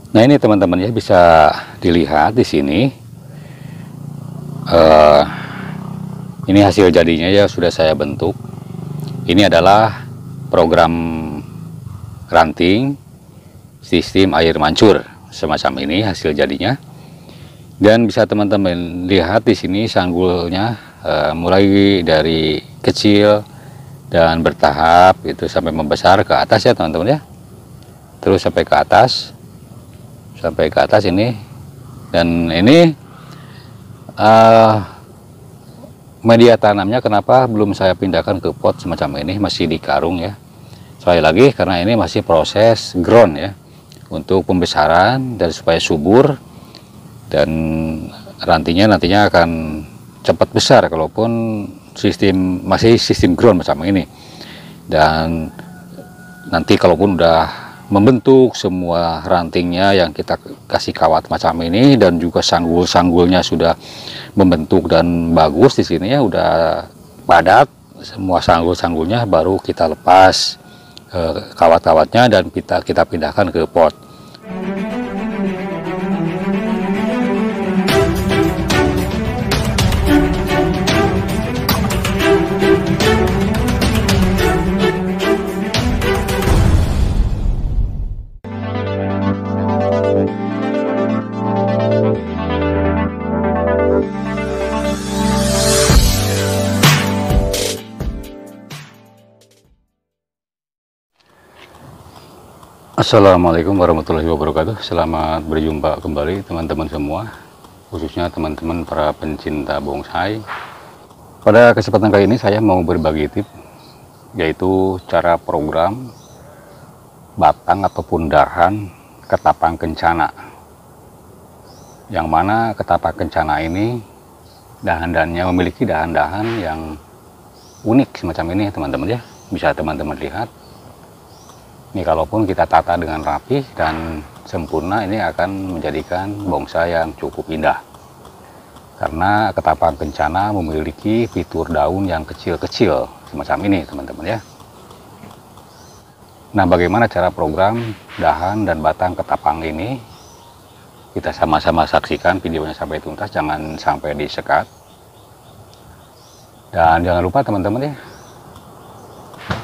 Nah ini teman-teman ya, bisa dilihat di sini. Eh, ini hasil jadinya ya, sudah saya bentuk. Ini adalah program ranting sistem air mancur semacam ini hasil jadinya. Dan bisa teman-teman lihat di sini sanggulnya mulai dari kecil dan bertahap itu sampai membesar ke atas ya teman-teman ya. Terus sampai ke atas ini. Dan ini media tanamnya kenapa belum saya pindahkan ke pot semacam ini, masih di karung ya. Sekali lagi karena ini masih proses ground ya, untuk pembesaran dan supaya subur, dan rantingnya nantinya akan cepat besar kalaupun masih sistem ground macam ini. Dan nanti kalaupun udah membentuk semua rantingnya yang kita kasih kawat macam ini, dan juga sanggul-sanggulnya sudah membentuk dan bagus di sini ya, udah padat semua sanggul-sanggulnya, baru kita lepas kawat-kawatnya dan kita pindahkan ke pot. Assalamualaikum warahmatullahi wabarakatuh. Selamat berjumpa kembali teman-teman semua, khususnya teman-teman para pencinta bonsai. Pada kesempatan kali ini saya mau berbagi tips, yaitu cara program batang ataupun dahan ketapang kencana. Yang mana ketapang kencana ini dahan-dahannya memiliki dahan-dahan yang unik semacam ini teman-teman ya. Bisa teman-teman lihat. Ini kalaupun kita tata dengan rapi dan sempurna, ini akan menjadikan bonsai yang cukup indah. Karena ketapang kencana memiliki fitur daun yang kecil-kecil semacam ini teman-teman ya. Nah, bagaimana cara program dahan dan batang ketapang ini? Kita sama-sama saksikan videonya sampai tuntas, jangan sampai disekat. Dan jangan lupa teman-teman ya,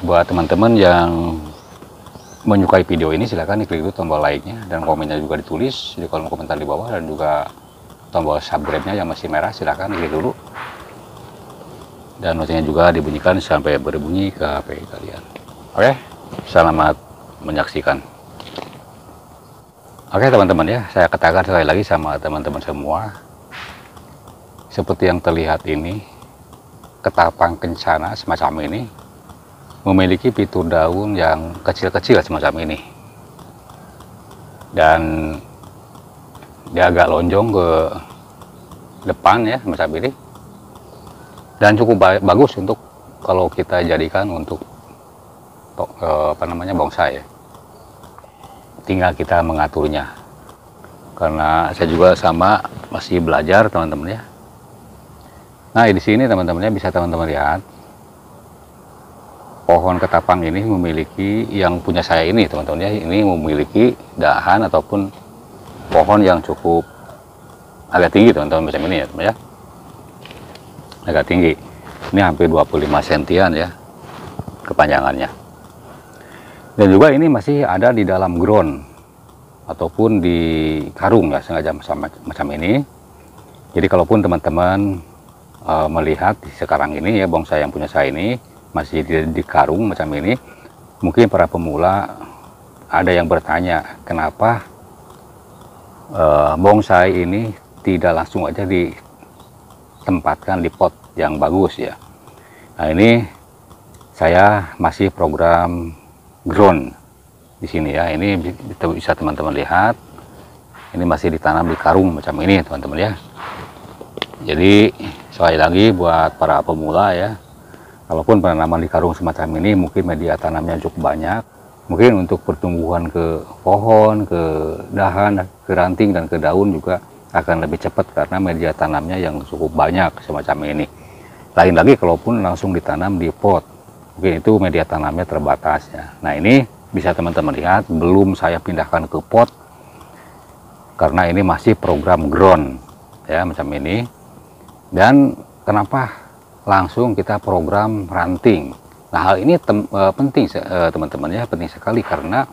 buat teman-teman yang menyukai video ini, silahkan diklik dulu tombol like-nya, dan komennya juga ditulis di kolom komentar di bawah, dan juga tombol subscribe-nya yang masih merah silahkan diklik dulu, dan loncengnya juga dibunyikan sampai berbunyi ke HP kalian. Oke, selamat menyaksikan. Oke teman-teman ya, saya katakan sekali lagi sama teman-teman semua, seperti yang terlihat ini, ketapang kencana semacam ini memiliki fitur daun yang kecil-kecil semacam ini, dan dia agak lonjong ke depan ya semacam ini, dan cukup bagus untuk kalau kita jadikan untuk bonsai ya. Tinggal kita mengaturnya, karena saya juga sama masih belajar teman-teman ya. Nah di sini teman-temannya bisa teman-teman lihat, pohon ketapang ini memiliki, yang punya saya ini teman-teman ya, ini memiliki dahan ataupun pohon yang cukup agak tinggi teman-teman, macam ini ya teman ya, agak tinggi. Ini hampir 25 sentian ya kepanjangannya. Dan juga ini masih ada di dalam ground ataupun di karung ya, sengaja macam ini. Jadi kalaupun teman-teman melihat sekarang ini ya, bonsai yang punya saya ini masih di karung macam ini, mungkin para pemula ada yang bertanya, kenapa bonsai ini tidak langsung aja ditempatkan di pot yang bagus ya. Nah ini saya masih program ground di sini ya. Ini bisa teman-teman lihat, ini masih ditanam di karung macam ini teman-teman ya. Jadi sekali lagi buat para pemula ya, kalaupun penanaman di karung semacam ini, mungkin media tanamnya cukup banyak. Mungkin untuk pertumbuhan ke pohon, ke dahan, ke ranting, dan ke daun juga akan lebih cepat karena media tanamnya yang cukup banyak semacam ini. Lain lagi kalaupun langsung ditanam di pot, mungkin itu media tanamnya terbatas ya. Nah ini bisa teman-teman lihat, belum saya pindahkan ke pot, karena ini masih program ground ya, macam ini. Dan kenapa langsung kita program ranting? Nah, hal ini penting teman-teman ya, penting sekali, karena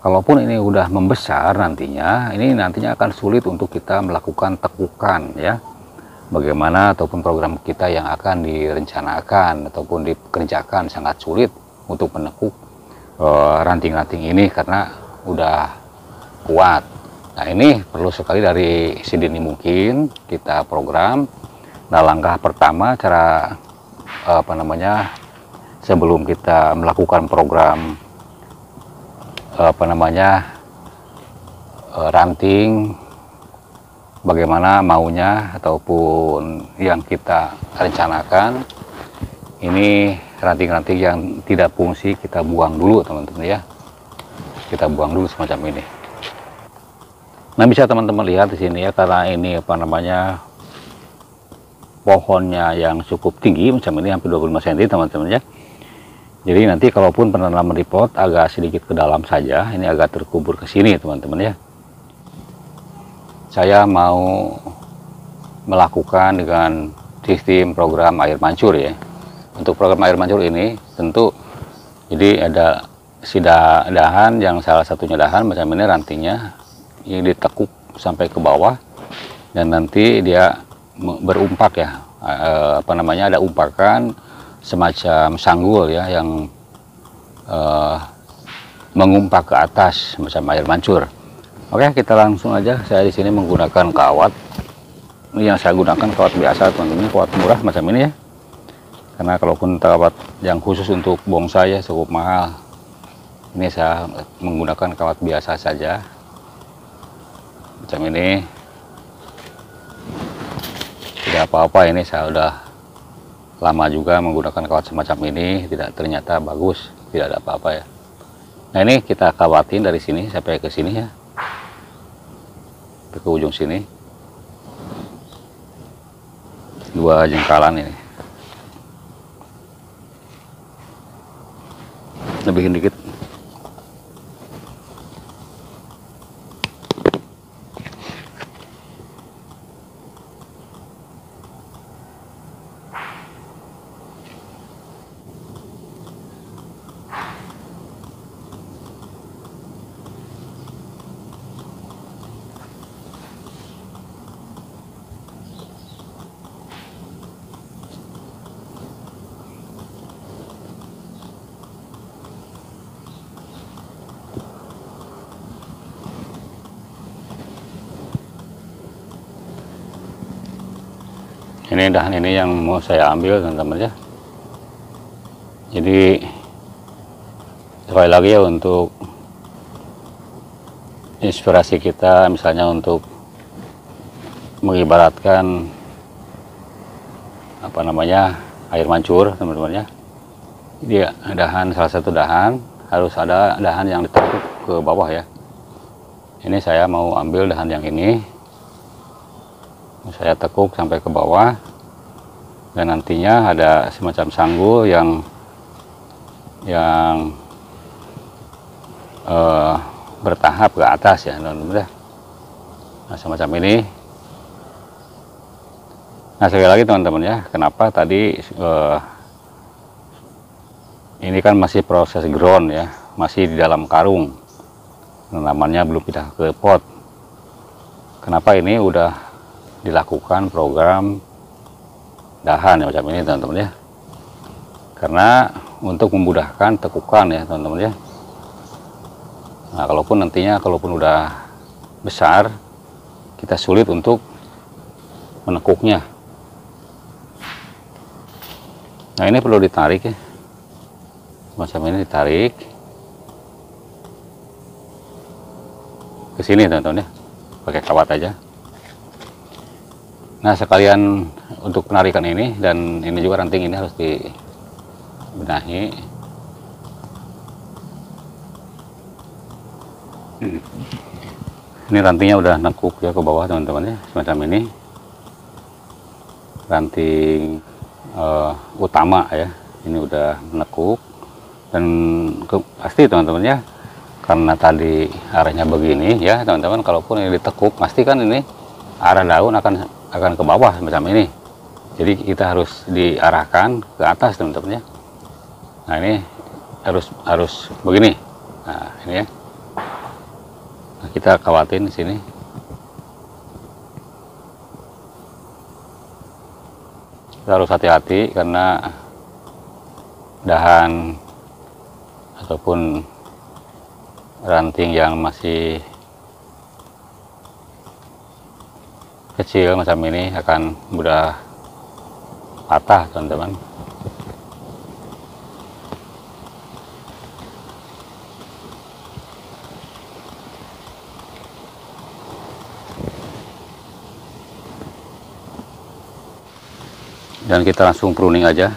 kalaupun ini udah membesar nantinya, ini nantinya akan sulit untuk kita melakukan tekukan ya. Bagaimana ataupun program kita yang akan direncanakan ataupun dikerjakan sangat sulit untuk menekuk ranting-ranting ini karena udah kuat. Nah, ini perlu sekali dari sedini mungkin kita program. Nah, langkah pertama cara sebelum kita melakukan program ranting, bagaimana maunya ataupun yang kita rencanakan, ini ranting-ranting yang tidak fungsi kita buang dulu teman-teman ya, kita buang dulu semacam ini. Nah, bisa teman-teman lihat di sini ya, karena ini pohonnya yang cukup tinggi macam ini, hampir 25 cm teman-teman ya. Jadi nanti kalaupun penanaman di pot agak sedikit ke dalam saja, ini agak terkubur ke sini teman-teman ya. Saya mau melakukan dengan sistem program air mancur ya. Untuk program air mancur ini tentu jadi ada dahan, yang salah satunya dahan macam ini rantingnya ini ditekuk sampai ke bawah, dan nanti dia berumpak ya, ada umpakan semacam sanggul ya yang mengumpak ke atas macam air mancur. Oke, kita langsung aja. Saya di sini menggunakan kawat. Ini yang saya gunakan kawat biasa teman-teman, kawat murah macam ini ya. Karena kalaupun kawat yang khusus untuk bonsai ya cukup mahal. Ini saya menggunakan kawat biasa saja. Macam ini. Tidak apa-apa, ini saya udah lama juga menggunakan kawat semacam ini, ternyata bagus, tidak ada apa-apa ya. Nah, ini kita kawatin dari sini sampai ke sini ya, ke ujung sini, 2 jengkalan ini, lebihin dikit. Ini dahan ini yang mau saya ambil teman-teman ya. Jadi sekali lagi ya, untuk inspirasi kita misalnya untuk mengibaratkan air mancur teman-teman ya. Dia dahan, salah satu dahan harus ada dahan yang ditekuk ke bawah ya. Ini saya mau ambil dahan yang ini, saya tekuk sampai ke bawah, dan nantinya ada semacam sanggul yang bertahap ke atas ya teman-teman. Nah, semacam ini. Nah, sekali lagi teman-teman ya, kenapa tadi ini kan masih proses ground ya, masih di dalam karung, namanya belum pindah ke pot. Kenapa ini udah dilakukan program dahan ya macam ini teman-teman ya, karena untuk memudahkan tekukan ya teman-teman ya. Nah, kalaupun udah besar, kita sulit untuk menekuknya. Nah, ini perlu ditarik ya, macam ini, ditarik ke sini teman-teman ya, pakai kawat aja. Nah, sekalian untuk penarikan ini, dan ini juga ranting ini harus dibenahi. Ini rantingnya udah nekuk ya ke bawah teman-teman ya, semacam ini. Ranting utama ya, ini udah nekuk, dan pasti teman-teman ya, karena tadi arahnya begini ya teman-teman, kalaupun ini ditekuk pasti kan ini arah daun akan ke bawah macam ini. Jadi kita harus diarahkan ke atas teman-teman ya. Nah ini harus begini. Nah ini ya. Nah, kita kawatin di sini. Kita harus hati-hati karena dahan ataupun ranting yang masih kecil macam ini akan mudah patah teman-teman. Dan kita langsung pruning aja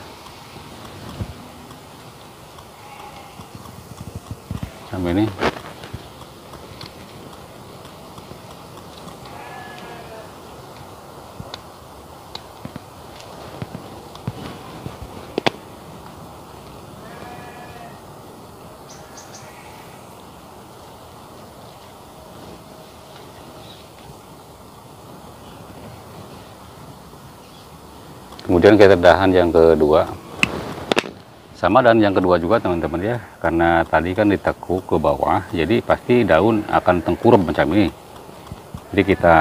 sampai ini. Kemudian kita dahan yang kedua, sama dan yang kedua juga teman-teman ya, karena tadi kan ditekuk ke bawah, jadi pasti daun akan tengkurap macam ini. Jadi kita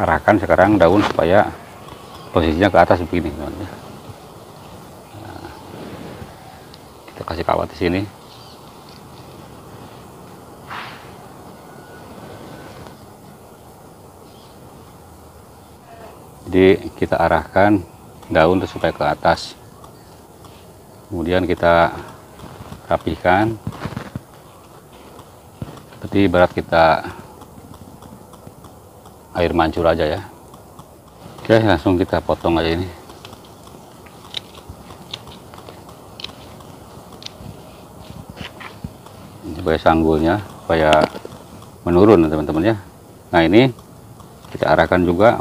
arahkan sekarang daun supaya posisinya ke atas begini teman-teman. Nah, kita kasih kawat di sini. Jadi kita arahkan daun supaya ke atas, kemudian kita rapihkan seperti ibarat kita air mancur aja ya. Oke, langsung kita potong aja ini. Ini sebagai sanggulnya supaya menurun teman-teman ya. Nah ini kita arahkan juga.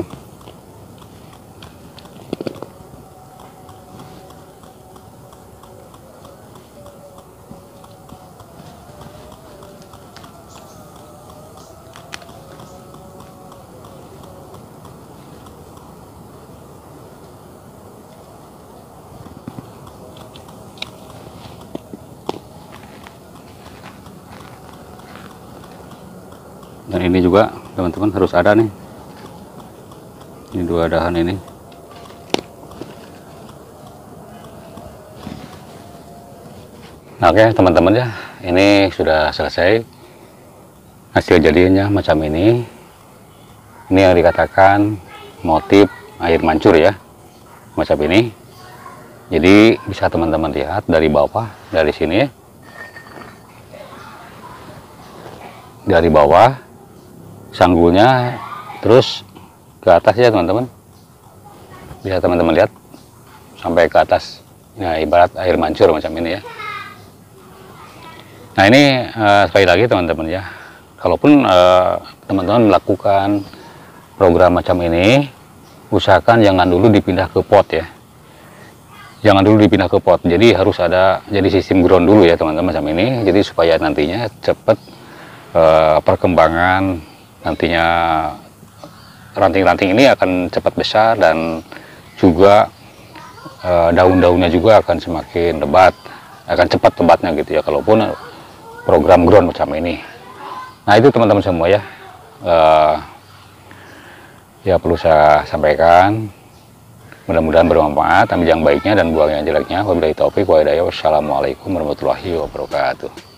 Dan ini juga teman-teman harus ada nih, ini dua dahan ini. Nah, oke teman-teman ya, ini sudah selesai hasil jadinya macam ini. Ini yang dikatakan motif air mancur ya, macam ini. Jadi bisa teman-teman lihat dari bawah, dari sini ya, dari bawah sanggulnya terus ke atas ya teman-teman, bisa teman-teman lihat sampai ke atas. Nah ibarat air mancur macam ini ya. Nah ini sekali lagi teman-teman ya, kalaupun teman-teman melakukan program macam ini, usahakan jangan dulu dipindah ke pot ya, jangan dulu dipindah ke pot. Jadi harus ada jadi sistem ground dulu ya teman-teman macam ini, jadi supaya nantinya cepat perkembangan, nantinya ranting-ranting ini akan cepat besar dan juga daun-daunnya juga akan semakin lebat, akan cepat lebatnya gitu ya kalaupun program ground macam ini. Nah itu teman-teman semua ya, ya perlu saya sampaikan, mudah-mudahan bermanfaat. Ambil yang baiknya dan buang yang jeleknya. Wabillahi taufiq wa hidayah. Wassalamualaikum warahmatullahi wabarakatuh.